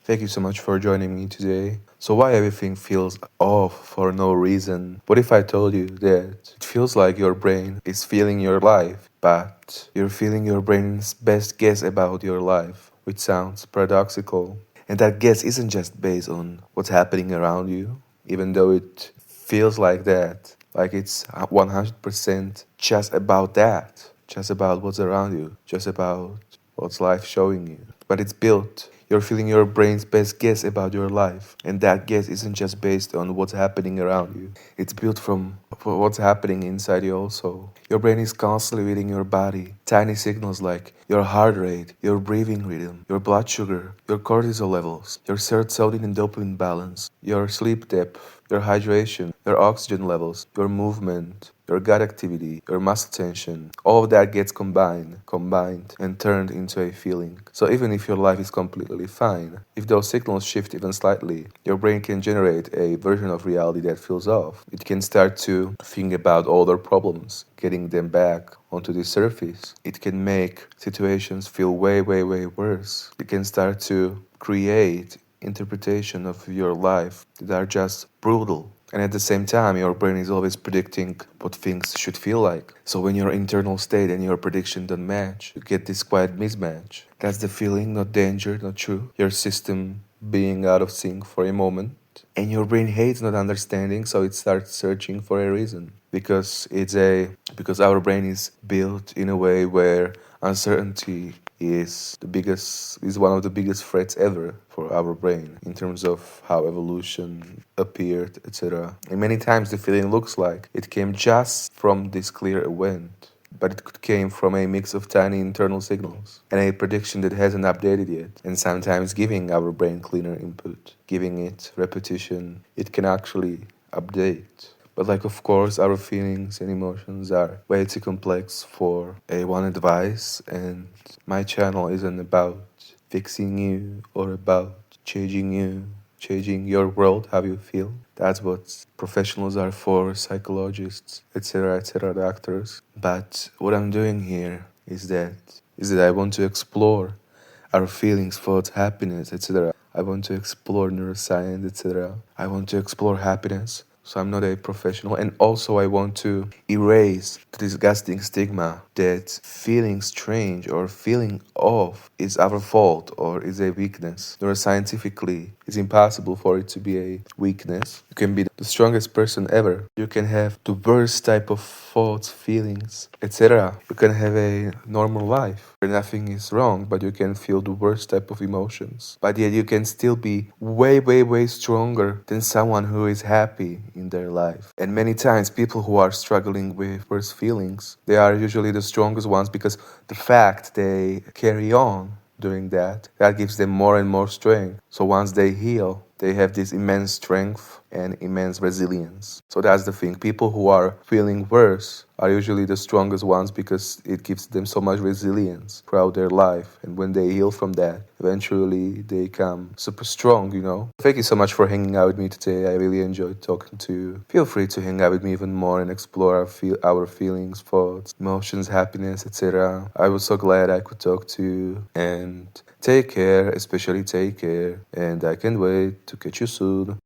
Thank you so much for joining me today. So, why everything feels off for no reason? What if I told you that it feels like your brain is feeling your life, but you're feeling your brain's best guess about your life, which sounds paradoxical. And that guess isn't just based on what's happening around you, even though it feels like that, like it's 100% just about that, just about what's around you, just about what's life showing you. But it's built. You're feeling your brain's best guess about your life. And that guess isn't just based on what's happening around you. It's built from what's happening inside you also. Your brain is constantly reading your body. Tiny signals like your heart rate, your breathing rhythm, your blood sugar, your cortisol levels, your serotonin and dopamine balance, your sleep depth, your hydration, your oxygen levels, your movement, your gut activity, your muscle tension, all of that gets combined and turned into a feeling. So even if your life is completely fine, if those signals shift even slightly, your brain can generate a version of reality that feels off. It can start to think about older problems, getting them back onto the surface. It can make situations feel way worse. It can start to create interpretation of your life that are just brutal. And at the same time, your brain is always predicting what things should feel like. So when your internal state and your prediction don't match, you get this quiet mismatch. That's the feeling, not danger, not true. Your system being out of sync for a moment. And your brain hates not understanding, so it starts searching for a reason. Because our brain is built in a way where uncertainty is one of the biggest threats ever for our brain in terms of how evolution appeared, etc. And many times the feeling looks like it came just from this clear event, but it could came from a mix of tiny internal signals and a prediction that hasn't updated yet. And sometimes giving our brain cleaner input, giving it repetition, it can actually update. But like of course our feelings and emotions are way too complex for a one advice, and my channel isn't about fixing you or about changing your world, how you feel. That's what professionals are for, psychologists, etc., doctors. But what I'm doing here is that I want to explore our feelings, thoughts, happiness, etc. I want to explore neuroscience, etc. I want to explore happiness. So I'm not a professional. And also I want to erase the disgusting stigma that feeling strange or feeling off is our fault or is a weakness. Neuroscientifically, it's impossible for it to be a weakness. You can be the strongest person ever. You can have the worst type of thoughts, feelings, etc. You can have a normal life where nothing is wrong, but you can feel the worst type of emotions. But yet you can still be way stronger than someone who is happy in their life. And many times people who are struggling with worse feelings, they are usually the strongest ones because the fact they carry on doing that gives them more and more strength. So once they heal, they have this immense strength and immense resilience. So that's the thing. People who are feeling worse are usually the strongest ones because it gives them so much resilience throughout their life. And when they heal from that, eventually they come super strong. Thank you so much for hanging out with me today. I really enjoyed talking to you. Feel free to hang out with me even more and explore our feelings, thoughts, emotions, happiness, etc. I was so glad I could talk to you. And take care, especially take care. And I can't wait to catch you soon.